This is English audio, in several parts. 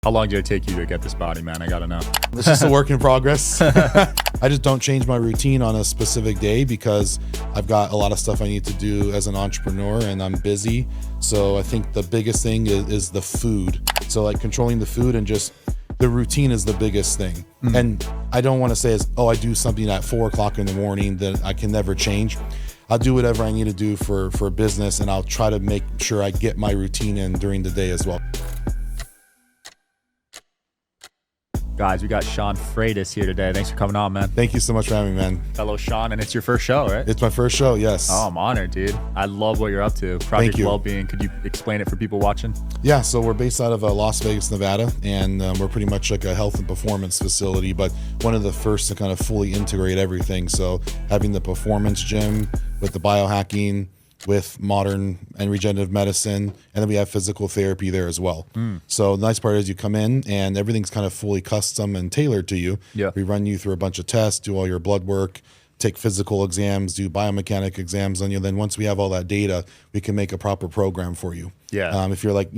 How long did it take you to get this body, man? I gotta know. It's just a work in progress. I just don't change my routine on a specific day because I've got a lot of stuff I need to do as an entrepreneur and I'm busy. So I think the biggest thing is the food. So like controlling the food and just the routine is the biggest thing. And I don't want to say I do something at 4 o'clock in the morning that I can never change. I'll do whatever I need to do for business, and I'll try to make sure I get my routine in during the day as well. Guys, we got Sean Freitas here today. Thanks for coming on, man. Thank you so much for having me, man. Hello, Sean, and it's your first show, right? It's my first show, yes. Oh, I'm honored, dude. I love what you're up to. Project Wellbeing. Could you explain it for people watching? Yeah, so we're based out of Las Vegas, Nevada, and we're pretty much like a health and performance facility, but one of the first to kind of fully integrate everything. So having the performance gym with the biohacking, with modern and regenerative medicine, and then we have physical therapy there as well. So the nice part is you come in and everything's kind of fully custom and tailored to you. Yeah. We run you through a bunch of tests, do all your blood work, take physical exams, do biomechanic exams on you. Then once we have all that data, we can make a proper program for you. Yeah. If you're like,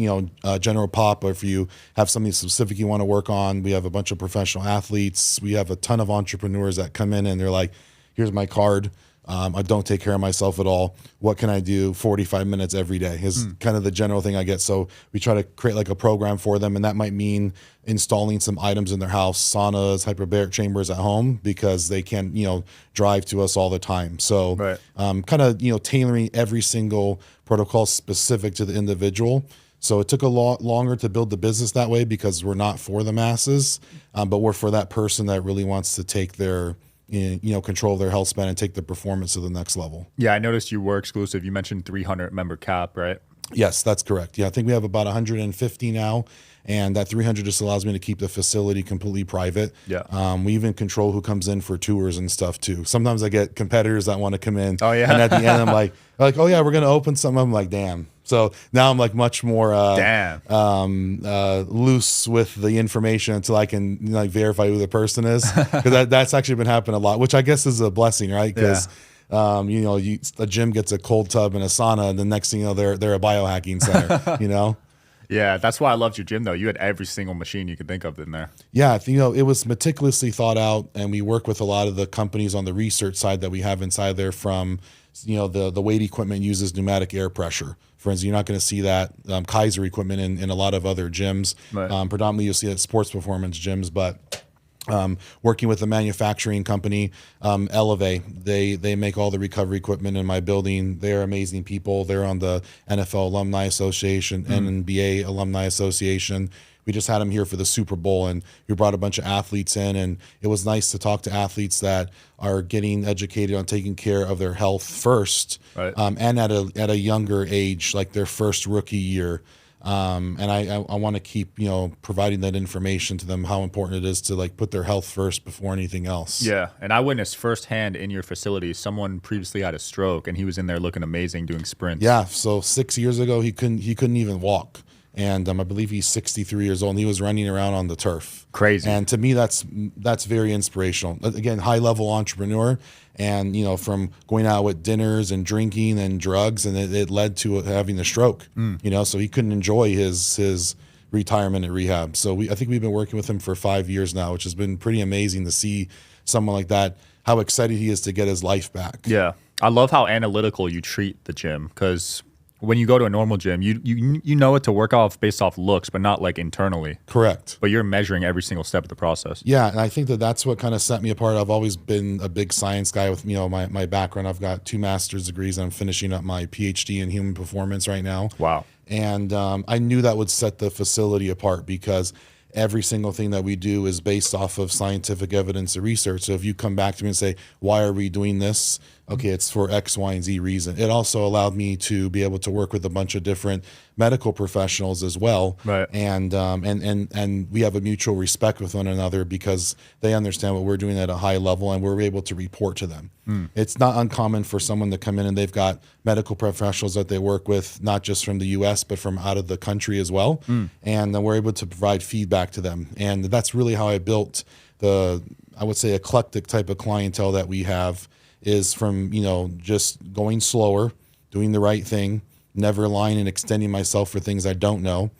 general pop, or if you have something specific you want to work on, we have a bunch of professional athletes. We have a ton of entrepreneurs that come in and they're like, here's my card. I don't take care of myself at all. What can I do 45 minutes every day is kind of the general thing I get. So we try to create like a program for them, and that might mean installing some items in their house, saunas, hyperbaric chambers at home, because they can't, drive to us all the time. So kind of, tailoring every single protocol specific to the individual. So it took a lot longer to build the business that way because we're not for the masses, but we're for that person that really wants to take their control their health span and take the performance to the next level. Yeah, I noticed you were exclusive. You mentioned 300 member cap, right? Yes, that's correct. Yeah, I think we have about 150 now, and that 300 just allows me to keep the facility completely private. Yeah. We even control who comes in for tours and stuff too. Sometimes I get competitors that want to come in. Oh, yeah. And at the end, I'm like, oh yeah, we're going to open something. I'm like, damn. So now I'm like much more loose with the information until I can verify who the person is, because that's actually been happening a lot, which I guess is a blessing, right? Because a gym gets a cold tub and a sauna, and the next thing you know, they're a biohacking center. Yeah, that's why I loved your gym, though. You had every single machine you could think of in there. Yeah, it was meticulously thought out, and we work with a lot of the companies on the research side that we have inside there. From the weight equipment uses pneumatic air pressure. For instance, you're not going to see that Kaiser equipment in a lot of other gyms. Right. Predominantly, you'll see it at sports performance gyms, but working with a manufacturing company, Elevate, they make all the recovery equipment in my building. They're amazing people. They're on the NFL Alumni Association, NBA Alumni Association. We just had them here for the Super Bowl, and we brought a bunch of athletes in, and it was nice to talk to athletes that are getting educated on taking care of their health first, right. And at a younger age, like their first rookie year. And I want to keep, providing that information to them, how important it is to put their health first before anything else. Yeah. And I witnessed firsthand in your facility, someone previously had a stroke and he was in there looking amazing doing sprints. Yeah. So 6 years ago, he couldn't even walk. And I believe he's 63 years old, and he was running around on the turf. Crazy. And to me, that's very inspirational. Again, high level entrepreneur, and from going out with dinners and drinking and drugs, and it led to having a stroke. So he couldn't enjoy his retirement at rehab. So I think we've been working with him for 5 years now, which has been pretty amazing to see someone like that, how excited he is to get his life back. Yeah, I love how analytical you treat the gym, because when you go to a normal gym, you know it to work off based off looks, but not internally. Correct. But you're measuring every single step of the process. Yeah, and I think that's what kind of set me apart. I've always been a big science guy with my background. I've got 2 master's degrees. I'm finishing up my PhD in human performance right now. Wow. And I knew that would set the facility apart, because every single thing that we do is based off of scientific evidence and research. So if you come back to me and say, why are we doing this? Okay, it's for X, Y, and Z reason. It also allowed me to be able to work with a bunch of different medical professionals as well. Right. And we have a mutual respect with one another, because they understand what we're doing at a high level, and we're able to report to them. It's not uncommon for someone to come in and they've got medical professionals that they work with, not just from the US, but from out of the country as well. And then we're able to provide feedback to them. And that's really how I built I would say, eclectic type of clientele that we have, is from, just going slower, doing the right thing, never lying and extending myself for things I don't know,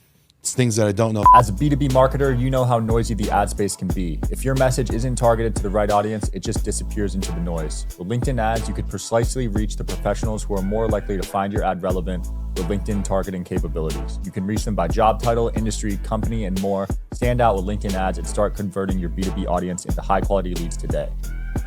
things that I don't know. As a B2B marketer, you know how noisy the ad space can be. If your message isn't targeted to the right audience, it just disappears into the noise. With LinkedIn ads, you could precisely reach the professionals who are more likely to find your ad relevant with LinkedIn targeting capabilities. You can reach them by job title, industry, company, and more. Stand out with LinkedIn ads and start converting your B2B audience into high-quality leads today.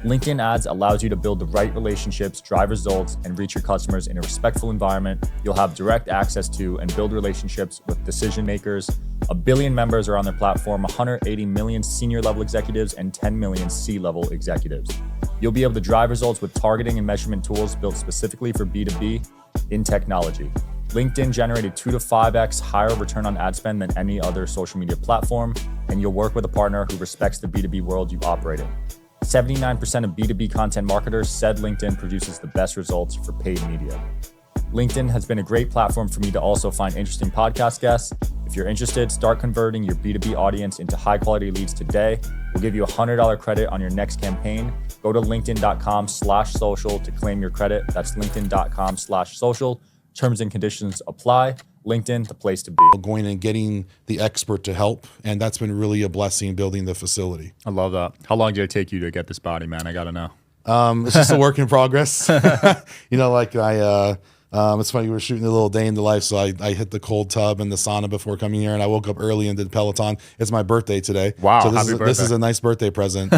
LinkedIn ads allows you to build the right relationships, drive results, and reach your customers in a respectful environment. You'll have direct access to and build relationships with decision makers. 1 billion members are on their platform, 180 million senior level executives, and 10 million C-level executives. You'll be able to drive results with targeting and measurement tools built specifically for B2B in technology. LinkedIn generated 2 to 5x higher return on ad spend than any other social media platform, and you'll work with a partner who respects the B2B world you operate in. 79% of B2B content marketers said LinkedIn produces the best results for paid media. LinkedIn has been a great platform for me to also find interesting podcast guests. If you're interested, start converting your B2B audience into high-quality leads today. We'll give you a $100 credit on your next campaign. Go to linkedin.com/social to claim your credit. That's linkedin.com/social. Terms and conditions apply. LinkedIn, the place to be. Going and getting the expert to help, and that's been really a blessing building the facility. I love that. How long did it take you to get this body, man? I gotta know. It's just a work in progress. It's funny, we were shooting a little day in the life, so I hit the cold tub and the sauna before coming here, and I woke up early and did Peloton. It's my birthday today. Wow, so happy birthday. This is a nice birthday present.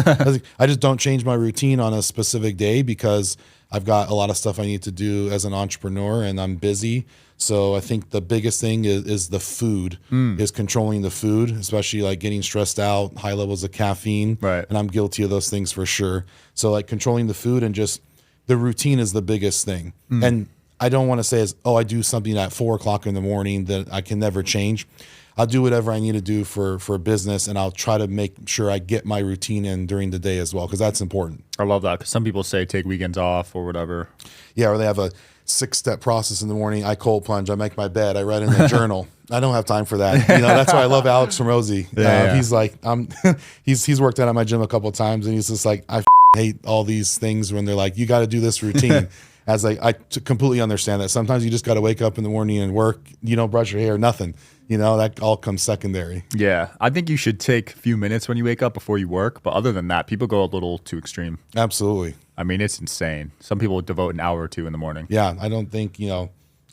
I just don't change my routine on a specific day because I've got a lot of stuff I need to do as an entrepreneur, and I'm busy. So I think the biggest thing is the food, is controlling the food, especially like getting stressed out, high levels of caffeine. Right. And I'm guilty of those things for sure. So like controlling the food and just the routine is the biggest thing. And I don't want to say I do something at 4 o'clock in the morning that I can never change. I'll do whatever I need to do for business, and I'll try to make sure I get my routine in during the day as well, because that's important. I love that, because some people say take weekends off or whatever. Yeah, or they have a 6-step process in the morning. I cold plunge, I make my bed, I write in a journal. I don't have time for that. That's why I love Alex Hormozi. He's like, he's worked out at my gym a couple of times, and he's just like, I hate all these things when they're like, you got to do this routine. As like, I completely understand that. Sometimes you just got to wake up in the morning and work. You don't brush your hair, nothing. That all comes secondary. Yeah, I think you should take a few minutes when you wake up before you work. But other than that, people go a little too extreme. Absolutely. I mean, it's insane. Some people devote an hour or two in the morning. Yeah, I don't think,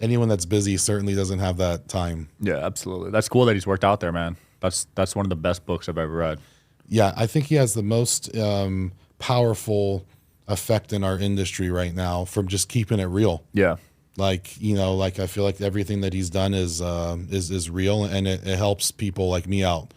anyone that's busy certainly doesn't have that time. Yeah, absolutely. That's cool that he's worked out there, man. That's one of the best books I've ever read. Yeah, I think he has the most powerful effect in our industry right now from just keeping it real. Yeah. I feel like everything that he's done is real, and it helps people like me out.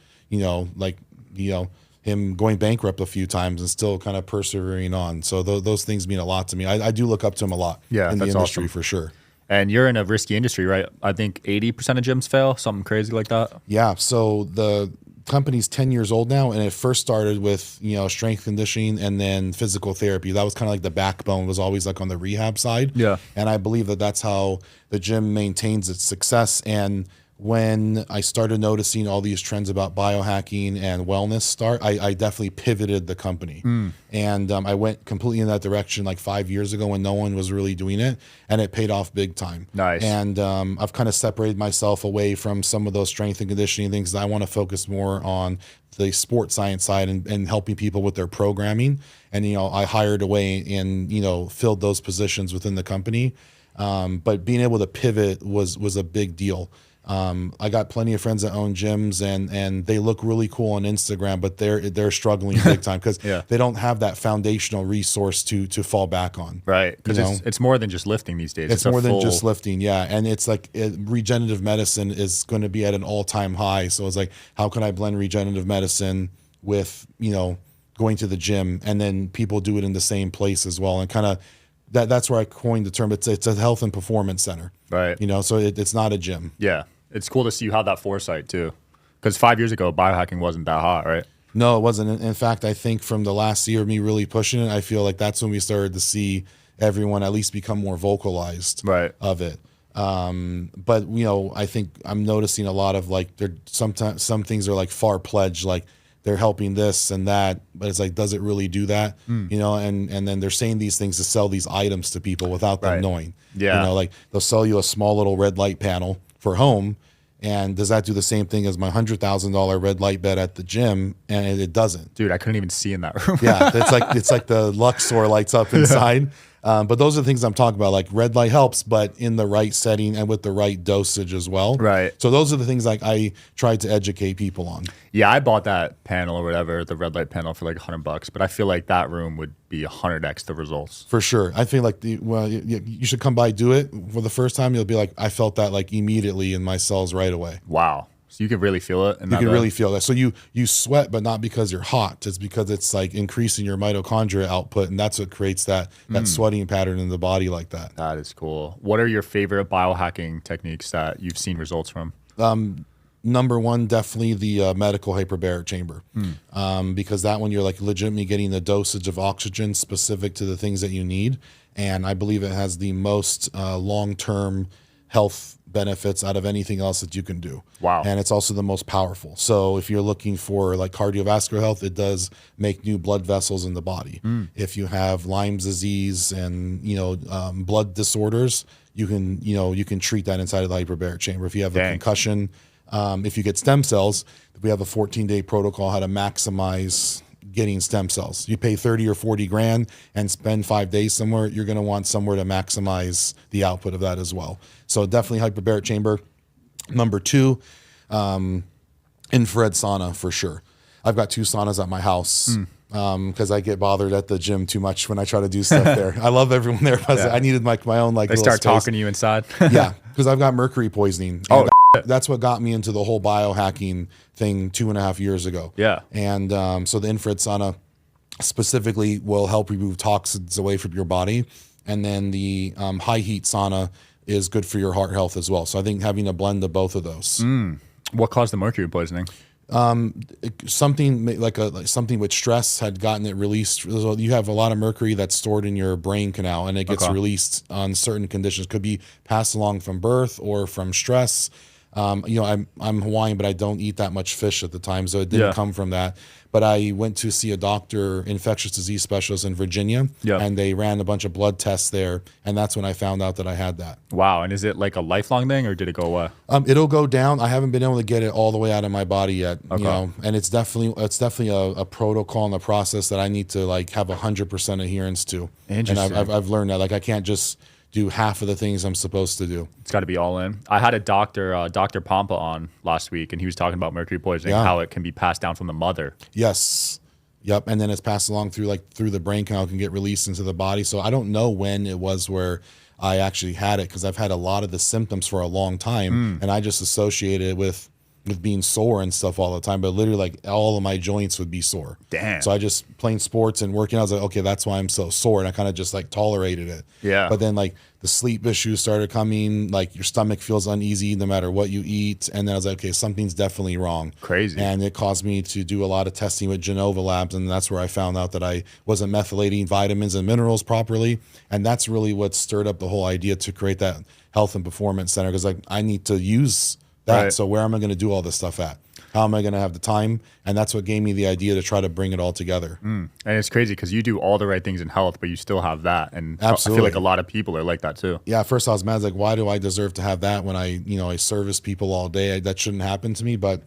Him going bankrupt a few times and still kind of persevering on. So those things mean a lot to me. I do look up to him a lot in the industry, awesome. For sure. And you're in a risky industry, right? I think 80% of gyms fail, something crazy like that. Yeah. So the company's 10 years old now, and it first started with strength conditioning and then physical therapy. That was kind of like the backbone, was always like on the rehab side. Yeah. And I believe that that's how the gym maintains its success. And when I started noticing all these trends about biohacking and wellness I definitely pivoted the company. And I went completely in that direction like 5 years ago when no one was really doing it, and it paid off big time. Nice. And I've kind of separated myself away from some of those strength and conditioning things. I want to focus more on the sports science side and helping people with their programming. And, I hired away and, filled those positions within the company. But being able to pivot was a big deal. I got plenty of friends that own gyms, and they look really cool on Instagram, but they're struggling big time because they don't have that foundational resource to fall back on. Right, because it's more than just lifting these days. It's more than just lifting, yeah. And it's like regenerative medicine is going to be at an all-time high. So it's like, how can I blend regenerative medicine with going to the gym, and then people do it in the same place as well, and kind of that's where I coined the term. It's a health and performance center. Right. So it's not a gym. Yeah. It's cool to see you have that foresight too. Because 5 years ago, biohacking wasn't that hot, right? No, it wasn't. In fact, I think from the last year of me really pushing it, I feel like that's when we started to see everyone at least become more vocalized of it. But I think I'm noticing a lot of like sometimes some things are like far-fetched, like they're helping this and that, but it's like, does it really do that? And then they're saying these things to sell these items to people without them knowing. Yeah. Like they'll sell you a small little red light panel for home, And does that do the same thing as my $100,000 red light bed at the gym? And it doesn't. Dude, I couldn't even see in that room. Yeah, it's like the Luxor lights up inside. But those are the things I'm talking about. Like red light helps, but in the right setting and with the right dosage as well. Right. So those are the things like I tried to educate people on. Yeah, I bought that panel or whatever, the red light panel for like $100, but I feel like that room would be 100x the results. For sure. I feel like you should come by, do it for the first time. You'll be like, I felt that like immediately in my cells right away. Wow. So you could really feel it. You can really feel that. So you sweat, but not because you're hot. It's because it's like increasing your mitochondria output, and that's what creates that sweating pattern in the body like that. That is cool. What are your favorite biohacking techniques that you've seen results from? Number one, definitely the medical hyperbaric chamber, because that one you're like legitimately getting the dosage of oxygen specific to the things that you need, and I believe it has the most long-term health benefits out of anything else that you can do. Wow. And it's also the most powerful. So if you're looking for like cardiovascular health, it does make new blood vessels in the body. If you have Lyme's disease and blood disorders, you can treat that inside of the hyperbaric chamber. If you have a concussion, if you get stem cells, we have a 14-day protocol how to maximize getting stem cells. You pay 30 or 40 grand and spend 5 days somewhere, you're going to want somewhere to maximize the output of that as well. So definitely hyperbaric chamber. Number two, infrared sauna for sure. I've got 2 saunas at my house because I get bothered at the gym too much when I try to do stuff there. I love everyone there, but I needed my own like. They start talking to you inside. Yeah, because I've got mercury poisoning. Oh, that's what got me into the whole biohacking thing 2.5 years ago. Yeah. And so the infrared sauna specifically will help remove toxins away from your body. And then the high heat sauna is good for your heart health as well. So I think having a blend of both of those. What caused the mercury poisoning? Something like something with stress had gotten it released. So you have a lot of mercury that's stored in your brain canal, and it gets released on certain conditions. Could be passed along from birth or from stress. I'm Hawaiian, but I don't eat that much fish at the time, so it didn't come from that. But I went to see a doctor, infectious disease specialist in Virginia, and they ran a bunch of blood tests there, and that's when I found out that I had that. Wow. And is it like a lifelong thing, or did it go away? It'll go down. I haven't been able to get it all the way out of my body yet, and it's definitely a protocol and a process that I need to like have 100% adherence to. Interesting. And I've learned that. Like I can't just do half of the things I'm supposed to do. It's got to be all in. I had a doctor, Dr. Pompa, on last week, and he was talking about mercury poisoning, how it can be passed down from the mother. Yes. Yep. And then it's passed along through the brain canal, can get released into the body. So I don't know when it was where I actually had it, because I've had a lot of the symptoms for a long time, and I just associated it with being sore and stuff all the time, but literally like all of my joints would be sore. Damn. So I just playing sports and working out, I was like, okay, that's why I'm so sore. And I kind of just like tolerated it. Yeah. But then like the sleep issues started coming, like your stomach feels uneasy no matter what you eat. And then I was like, okay, something's definitely wrong. Crazy. And it caused me to do a lot of testing with Genova Labs. And that's where I found out that I wasn't methylating vitamins and minerals properly. And that's really what stirred up the whole idea to create that health and performance center. Cause like I need to use that. Right. So where am I going to do all this stuff at? How am I going to have the time? And that's what gave me the idea to try to bring it all together. And it's crazy because you do all the right things in health, but you still have that. And absolutely. I feel like a lot of people are like that too. Yeah. At first I was mad. I was like, why do I deserve to have that when I service people all day? That shouldn't happen to me. But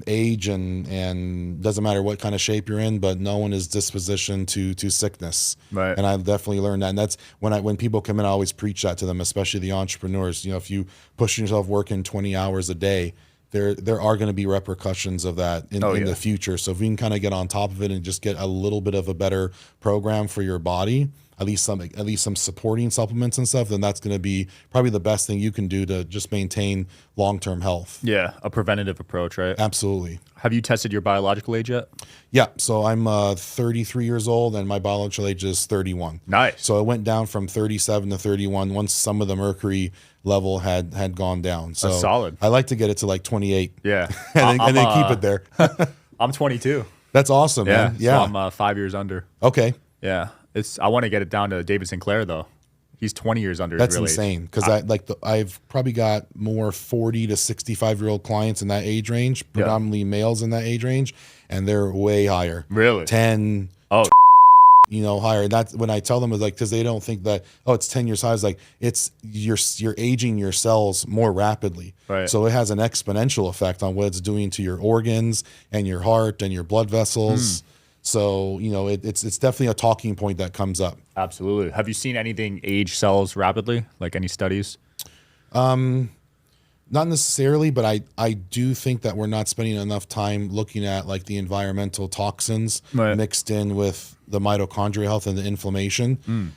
age and doesn't matter what kind of shape you're in, but no one is dispositioned to sickness. Right. And I've definitely learned that. And that's when people come in, I always preach that to them, especially the entrepreneurs. If you push yourself working 20 hours a day, there are going to be repercussions of that in the future. So if we can kind of get on top of it and just get a little bit of a better program for your body, at least some supporting supplements and stuff, then that's going to be probably the best thing you can do to just maintain long-term health. Yeah, a preventative approach, right? Absolutely. Have you tested your biological age yet? Yeah, so I'm 33 years old and my biological age is 31. Nice. So it went down from 37 to 31 once some of the mercury level had gone down. So that's solid. I like to get it to like 28. Yeah. and then keep it there. I'm 22. That's awesome, man. Yeah. So I'm 5 years under. Okay. Yeah. I want to get it down to David Sinclair though. He's 20 years under. That's insane because I've probably got more 40 to 65-year-old clients in that age range, predominantly males in that age range, and they're way higher. Really? 10. Oh, higher. That's when I tell them, is like, because they don't think that, oh, it's 10 years high. It's like, it's you're aging your cells more rapidly. Right. So it has an exponential effect on what it's doing to your organs and your heart and your blood vessels. So, it's definitely a talking point that comes up. Absolutely. Have you seen anything age cells rapidly? Like any studies? Not necessarily, but I do think that we're not spending enough time looking at like the environmental toxins mixed in with the mitochondrial health and the inflammation.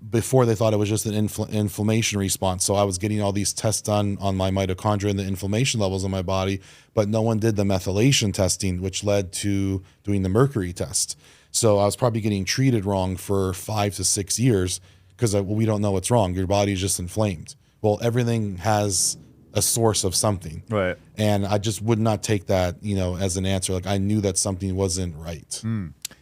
Before they thought it was just an inflammation response. So I was getting all these tests done on my mitochondria and the inflammation levels in my body, but no one did the methylation testing, which led to doing the mercury test. So I was probably getting treated wrong for 5 to 6 years because we don't know what's wrong. Your body's just inflamed. Well, everything has a source of something. Right. And I just would not take that, as an answer. Like I knew that something wasn't right.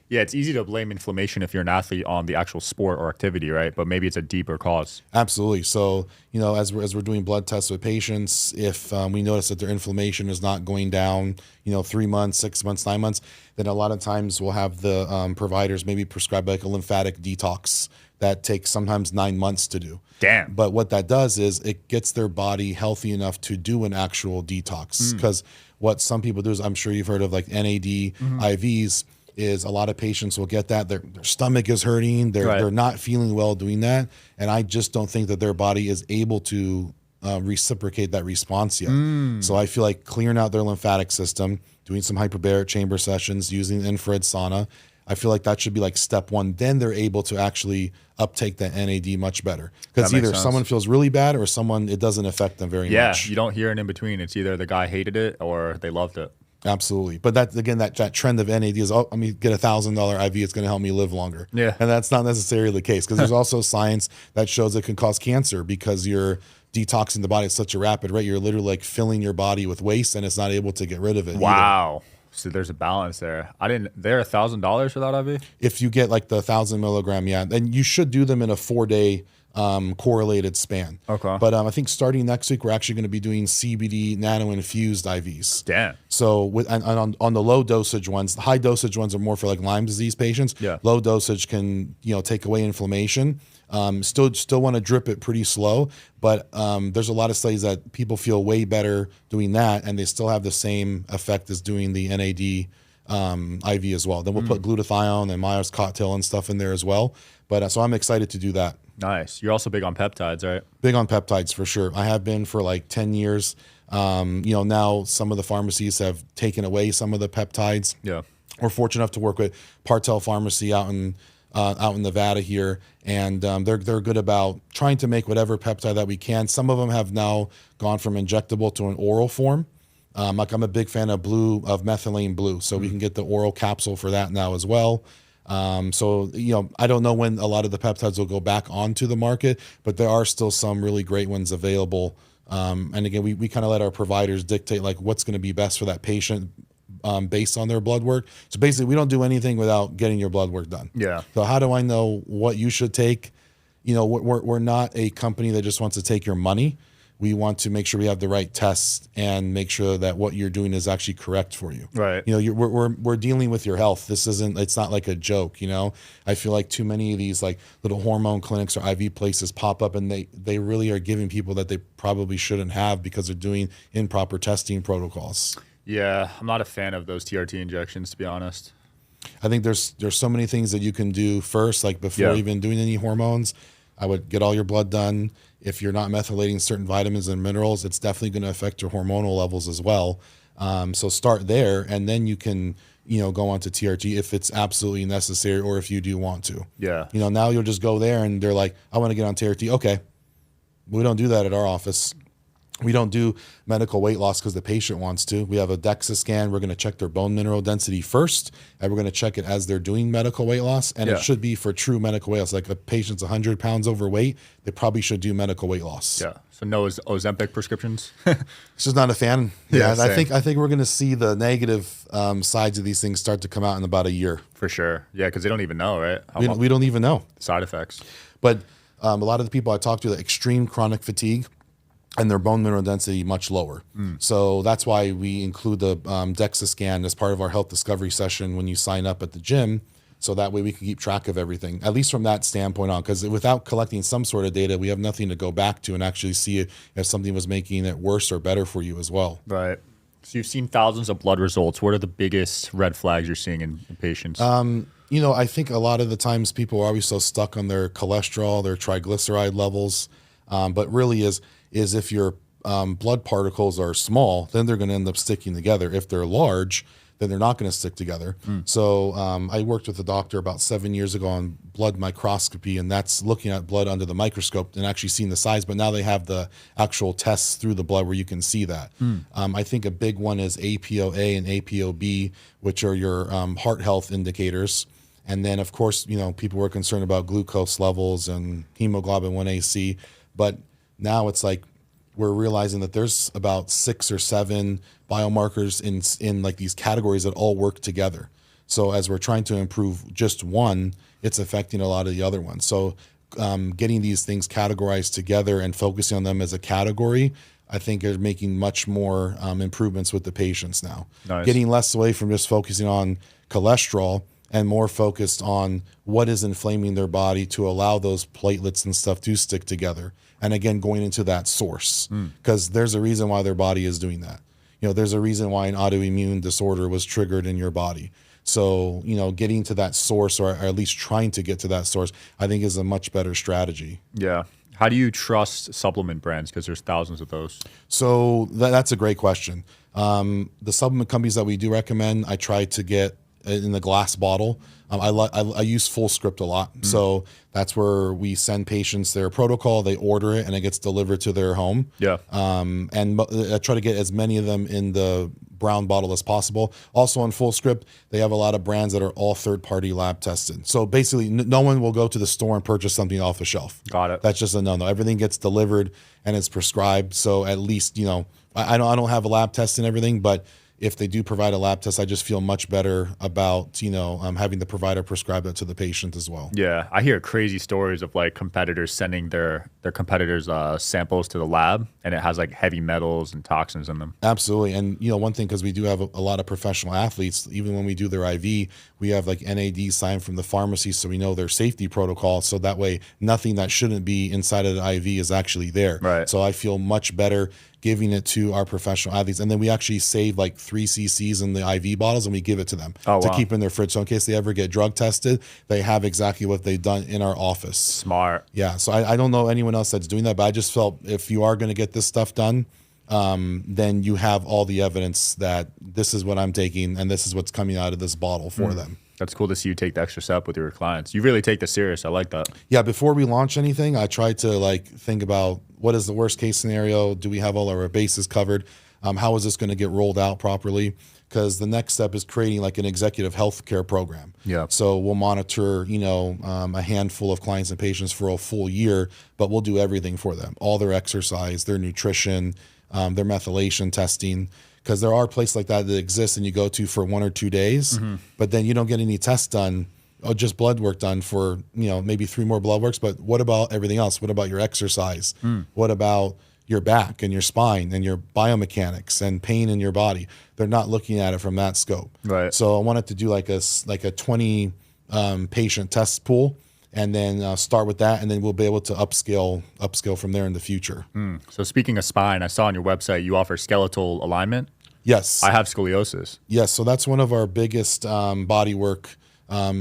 Yeah, it's easy to blame inflammation if you're an athlete on the actual sport or activity, right? But maybe it's a deeper cause. Absolutely. So, as we're doing blood tests with patients, if we notice that their inflammation is not going down, 3 months, 6 months, 9 months, then a lot of times we'll have the providers maybe prescribe like a lymphatic detox that takes sometimes 9 months to do. Damn. But what that does is it gets their body healthy enough to do an actual detox. Because what some people do is, I'm sure you've heard of like NAD IVs, is a lot of patients will get that. Their stomach is hurting. They're not feeling well doing that. And I just don't think that their body is able to reciprocate that response yet. So I feel like clearing out their lymphatic system, doing some hyperbaric chamber sessions, using infrared sauna, I feel like that should be like step one. Then they're able to actually uptake the NAD much better. Because either someone feels really bad or it doesn't affect them very much. Yeah, you don't hear an in between. It's either the guy hated it or they loved it. Absolutely. But that trend of NAD is, get a $1,000 IV, it's going to help me live longer. Yeah. And that's not necessarily the case, because there's also science that shows it can cause cancer because you're detoxing the body at such a rapid rate. You're literally like filling your body with waste and it's not able to get rid of it. Wow. Either. So there's a balance there. They're $1,000 for that IV? If you get like the 1,000 milligram, yeah. And you should do them in a 4-day correlated span. Okay. But I think starting next week, we're actually going to be doing CBD nano-infused IVs. Damn. So on the low dosage ones, the high dosage ones are more for like Lyme disease patients. Yeah. Low dosage can, take away inflammation. Still want to drip it pretty slow, but there's a lot of studies that people feel way better doing that, and they still have the same effect as doing the NAD IV as well. Then we'll put glutathione and Myers cocktail and stuff in there as well. But so I'm excited to do that. Nice. You're also big on peptides, right? Big on peptides for sure. I have been for like 10 years. Now some of the pharmacies have taken away some of the peptides. Yeah. We're fortunate enough to work with Partel Pharmacy out in Nevada here, and they're good about trying to make whatever peptide that we can. Some of them have now gone from injectable to an oral form. Like I'm a big fan of methylene blue, so we can get the oral capsule for that now as well. So I don't know when a lot of the peptides will go back onto the market, but there are still some really great ones available. And again, we kind of let our providers dictate like what's going to be best for that patient. Based on their blood work. So basically we don't do anything without getting your blood work done. Yeah. So how do I know what you should take? We're not a company that just wants to take your money. We want to make sure we have the right tests and make sure that what you're doing is actually correct for you. Right. We're dealing with your health. It's not like a joke, I feel like too many of these like little hormone clinics or IV places pop up, and they really are giving people that they probably shouldn't have because they're doing improper testing protocols. Yeah, I'm not a fan of those TRT injections, to be honest. I think there's so many things that you can do first, like before even doing any hormones. I would get all your blood done. If you're not methylating certain vitamins and minerals, it's definitely going to affect your hormonal levels as well. So start there, and then you can go on to TRT if it's absolutely necessary or if you do want to. Yeah. Now you'll just go there and they're like, I want to get on TRT. Okay. We don't do that at our office. We don't do medical weight loss because the patient wants to. We have a DEXA scan. We're going to check their bone mineral density first, and we're going to check it as they're doing medical weight loss. And it should be for true medical weight loss. Like a patient's 100 pounds overweight, they probably should do medical weight loss. Yeah. So no Ozempic prescriptions? It's just not a fan. Yeah, I think we're going to see the negative sides of these things start to come out in about a year. For sure. Yeah, because they don't even know, right? We don't even know. Side effects. But a lot of the people I talk to, the extreme chronic fatigue, and their bone mineral density much lower. So that's why we include the DEXA scan as part of our health discovery session when you sign up at the gym. So that way we can keep track of everything, at least from that standpoint on, because without collecting some sort of data, we have nothing to go back to and actually see if something was making it worse or better for you as well. Right. So you've seen thousands of blood results. What are the biggest red flags you're seeing in patients? I think a lot of the times people are always so stuck on their cholesterol, their triglyceride levels, but really is if your blood particles are small, then they're going to end up sticking together. If they're large, then they're not going to stick together. So I worked with a doctor about 7 years ago on blood microscopy, and that's looking at blood under the microscope and actually seeing the size. But now they have the actual tests through the blood where you can see that. I think a big one is APOA and APOB, which are your heart health indicators. And then, of course, people were concerned about glucose levels and hemoglobin 1AC. But now it's like we're realizing that there's about 6 or 7 biomarkers in like these categories that all work together. So as we're trying to improve just one, it's affecting a lot of the other ones. So getting these things categorized together and focusing on them as a category, I think are making much more improvements with the patients now. Nice. Getting less away from just focusing on cholesterol and more focused on what is inflaming their body to allow those platelets and stuff to stick together. And again, going into that source, because there's a reason why their body is doing that. There's a reason why an autoimmune disorder was triggered in your body. So, getting to that source, or at least trying to get to that source, I think is a much better strategy. Yeah. How do you trust supplement brands? Because there's thousands of those. So that's a great question. The supplement companies that we do recommend, I try to get in the glass bottle. I use Fullscript a lot. So that's where we send patients their protocol, they order it, and it gets delivered to their home. Yeah. And I try to get as many of them in the brown bottle as possible. Also on Fullscript, they have a lot of brands that are all third-party lab tested. So basically, no one will go to the store and purchase something off the shelf. Got it. That's just a no-no. Everything gets delivered and it's prescribed. So at least, I don't have a lab test and everything, but if they do provide a lab test, I just feel much better about, having the provider prescribe that to the patient as well. Yeah. I hear crazy stories of like competitors sending their competitors samples to the lab, and it has like heavy metals and toxins in them. Absolutely. And, one thing, because we do have a lot of professional athletes, even when we do their IV, we have like NAD signed from the pharmacy, so we know their safety protocol. So that way, nothing that shouldn't be inside of the IV is actually there. Right. So I feel much better giving it to our professional athletes. And then we actually save like 3 cc's in the IV bottles and we give it to them to keep in their fridge. So in case they ever get drug tested, they have exactly what they've done in our office. Smart. Yeah. So I don't know anyone else that's doing that, but I just felt if you are going to get this stuff done, then you have all the evidence that this is what I'm taking and this is what's coming out of this bottle for them. That's cool to see you take the extra step with your clients. You really take this serious. I like that. Yeah, before we launch anything, I try to think about what is the worst case scenario? Do we have all our bases covered? How is this going to get rolled out properly? Because the next step is creating like an executive healthcare program. Yeah. So we'll monitor, a handful of clients and patients for a full year, but we'll do everything for them. All their exercise, their nutrition, their methylation testing. Because there are places like that exist and you go to for 1 or 2 days, but then you don't get any tests done, or just blood work done for, maybe 3 more blood works. But what about everything else? What about your exercise? What about your back and your spine and your biomechanics and pain in your body? They're not looking at it from that scope. Right. So I wanted to do like a 20 patient test pool, and then start with that, and then we'll be able to upscale from there in the future. So speaking of spine, I saw on your website you offer skeletal alignment. Yes. I have scoliosis. Yes, so that's one of our biggest body work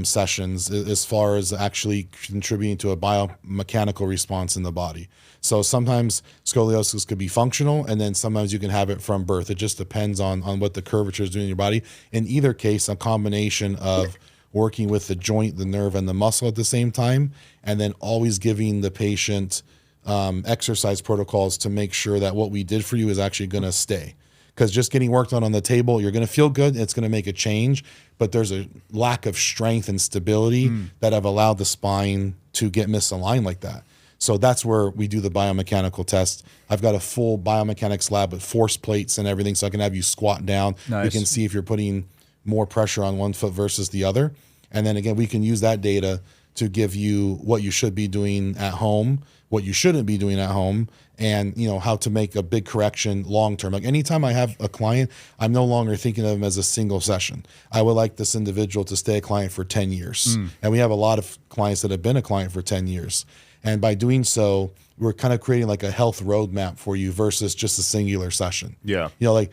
sessions as far as actually contributing to a biomechanical response in the body. So sometimes scoliosis could be functional, and then sometimes you can have it from birth. It just depends on what the curvature is doing in your body. In either case, a combination of working with the joint, the nerve, and the muscle at the same time, and then always giving the patient exercise protocols to make sure that what we did for you is actually going to stay. Because just getting worked on the table, you're going to feel good, it's going to make a change, but there's a lack of strength and stability that have allowed the spine to get misaligned like that. So that's where we do the biomechanical test. I've got a full biomechanics lab with force plates and everything, so I can have you squat down. Nice. You can see if you're putting more pressure on one foot versus the other. And then again, we can use that data to give you what you should be doing at home, what you shouldn't be doing at home, and how to make a big correction long term. Like anytime I have a client, I'm no longer thinking of them as a single session. I would like this individual to stay a client for 10 years. And we have a lot of clients that have been a client for 10 years. And by doing so, we're kind of creating like a health roadmap for you versus just a singular session. Yeah. Like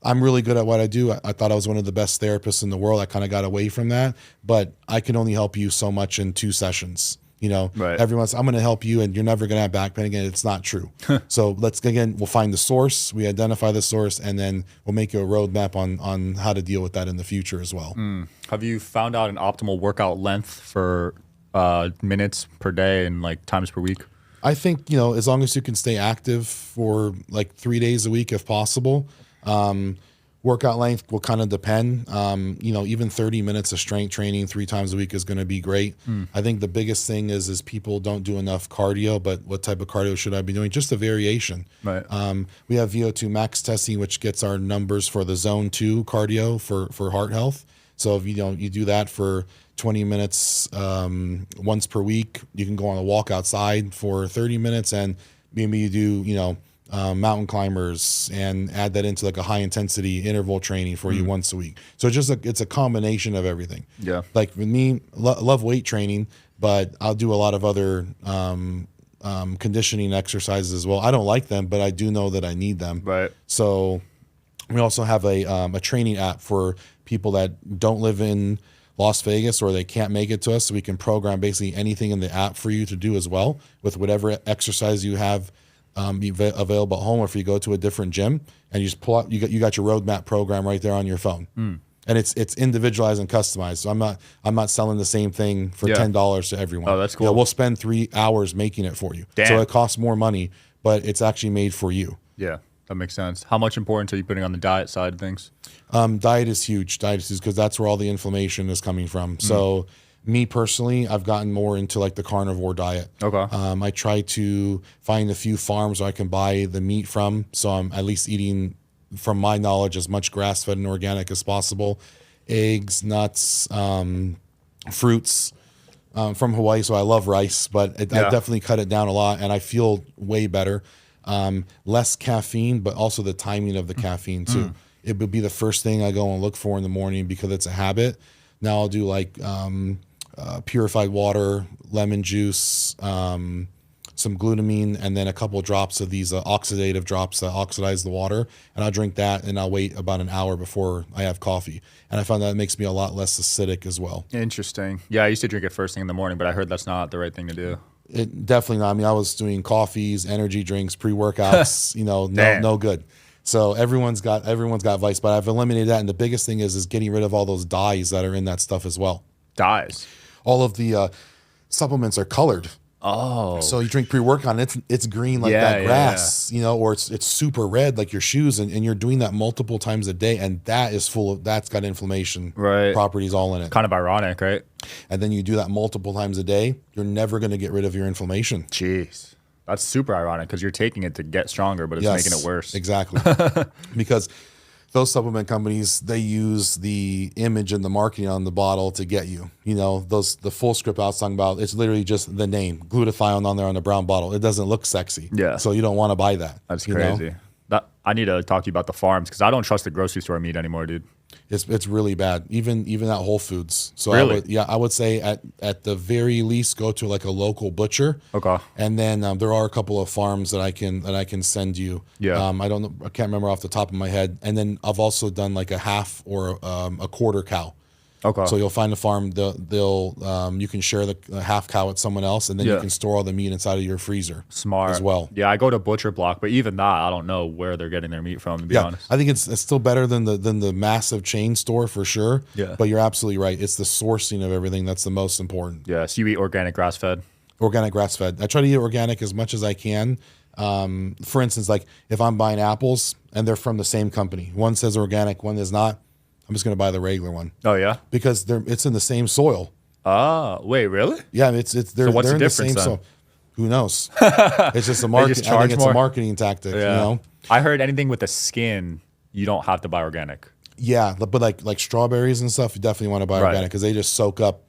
I'm really good at what I do. I thought I was one of the best therapists in the world. I kind of got away from that, but I can only help you so much in 2 sessions. Right. Everyone's, I'm going to help you and you're never going to have back pain again. It's not true. So we'll find the source, we identify the source, and then we'll make you a roadmap on how to deal with that in the future as well. Have you found out an optimal workout length for minutes per day and like times per week? I think, as long as you can stay active for like 3 days a week, if possible. Workout length will kind of depend. Even 30 minutes of strength training 3 times a week is going to be great. I think the biggest thing is people don't do enough cardio, but what type of cardio should I be doing? Just a variation. Right. We have VO2 max testing, which gets our numbers for the zone 2 cardio for heart health. So if you do that for 20 minutes once per week, you can go on a walk outside for 30 minutes, and maybe you do, mountain climbers and add that into like a high intensity interval training for you once a week. So it's a combination of everything. Yeah. Like with me, love weight training, but I'll do a lot of other conditioning exercises as well. I don't like them, but I do know that I need them. Right. So we also have a training app for people that don't live in Las Vegas or they can't make it to us. So we can program basically anything in the app for you to do as well with whatever exercise you have available at home, or if you go to a different gym and you just pull up, you got your roadmap program right there on your phone. And it's individualized and customized. So I'm not selling the same thing for $10 to everyone. Oh, that's cool. We'll spend 3 hours making it for you. Damn. So it costs more money, but it's actually made for you. Yeah, that makes sense. How much importance are you putting on the diet side of things? Diet is huge. Diet is because that's where all the inflammation is coming from. So me personally, I've gotten more into like the carnivore diet. Okay. I try to find a few farms where I can buy the meat from. So I'm at least eating, from my knowledge, as much grass-fed and organic as possible. Eggs, nuts, fruits from Hawaii. So I love rice, but I definitely cut it down a lot and I feel way better. Less caffeine, but also the timing of the caffeine too. It would be the first thing I go and look for in the morning because it's a habit. Now I'll do like purified water, lemon juice, some glutamine, and then a couple of drops of these oxidative drops that oxidize the water. And I'll drink that and I'll wait about an hour before I have coffee. And I found that makes me a lot less acidic as well. Interesting. Yeah, I used to drink it first thing in the morning, but I heard that's not the right thing to do. It definitely not. I mean, I was doing coffees, energy drinks, pre-workouts, no good. So everyone's got vice, but I've eliminated that. And the biggest thing is getting rid of all those dyes that are in that stuff as well. Dyes? All of the supplements are colored. Oh. So you drink pre-workout and it's green like that grass, or it's super red like your shoes, and you're doing that multiple times a day, and that's got inflammation properties all in it. Kind of ironic, right? And then you do that multiple times a day, you're never going to get rid of your inflammation. Jeez. That's super ironic because you're taking it to get stronger, but it's making it worse. Exactly. Because those supplement companies, they use the image and the marketing on the bottle to get you. The full script I was talking about, it's literally just the name, glutathione on there on the brown bottle. It doesn't look sexy. Yeah. So you don't want to buy that. That's crazy. I need to talk to you about the farms because I don't trust the grocery store meat anymore, dude. It's really bad. Even at Whole Foods. So really? I would say at the very least go to like a local butcher. Okay. And then there are a couple of farms that I can send you. Yeah. I don't know. I can't remember off the top of my head. And then I've also done like a half or a quarter cow. Okay. So you'll find a farm. You can share the half cow with someone else, and then you can store all the meat inside of your freezer. Smart as well. Yeah, I go to Butcher Block, but even that, I don't know where they're getting their meat from. To be honest, I think it's still better than the massive chain store for sure. Yeah. But you're absolutely right. It's the sourcing of everything that's the most important. Yeah. So you eat organic grass fed. Organic grass fed. I try to eat organic as much as I can. For instance, like if I'm buying apples and they're from the same company, one says organic, one is not. I'm just going to buy the regular one. Oh yeah, because it's in the same soil. Ah, wait, really? Yeah, they're what's the difference then? Who knows? It's just a market. I think it's a marketing tactic. Yeah. I heard anything with the skin, you don't have to buy organic. Yeah, but like strawberries and stuff, you definitely want to buy organic because they just soak up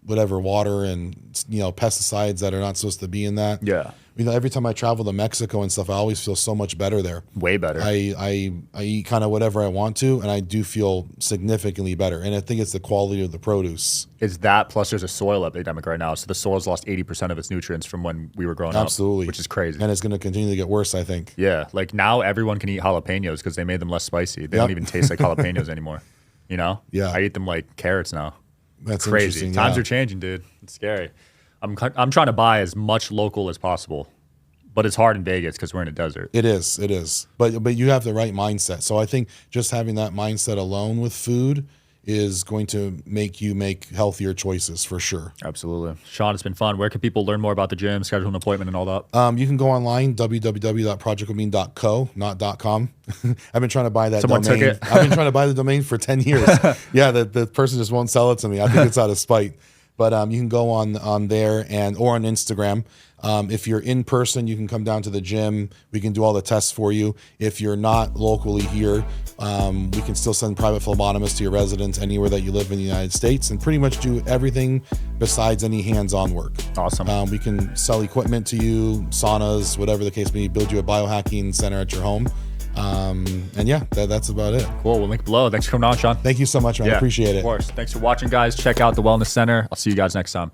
whatever water and pesticides that are not supposed to be in that. Yeah. Every time I travel to Mexico and stuff, I always feel so much better there. Way better. I eat kind of whatever I want to, and I do feel significantly better. And I think it's the quality of the produce. It's that, plus there's a soil epidemic right now. So the soil's lost 80% of its nutrients from when we were growing up. Absolutely. Which is crazy. And it's going to continue to get worse, I think. Yeah. Like now everyone can eat jalapenos because they made them less spicy. They don't even taste like jalapenos anymore. Yeah. I eat them like carrots now. That's crazy. interesting. Times are changing, dude. It's scary. I'm trying to buy as much local as possible, but it's hard in Vegas because we're in a desert. It is. But you have the right mindset. So I think just having that mindset alone with food is going to make you make healthier choices for sure. Absolutely. Sean, it's been fun. Where can people learn more about the gym, schedule an appointment, and all that? You can go online, www.projectwellbeing.co, not .com. I've been trying to buy that Someone domain. took it. I've been trying to buy the domain for 10 years. Yeah, the person just won't sell it to me. I think it's out of spite. But you can go on there or on Instagram. If you're in person, you can come down to the gym. We can do all the tests for you. If you're not locally here, we can still send private phlebotomists to your residence anywhere that you live in the United States and pretty much do everything besides any hands-on work. Awesome. We can sell equipment to you, saunas, whatever the case may be, build you a biohacking center at your home. And yeah, that's about it. Cool. We'll link below. Thanks for coming on, Sean. Thank you so much, man. I appreciate it. Of course. Thanks for watching, guys. Check out the Wellness Center. I'll see you guys next time.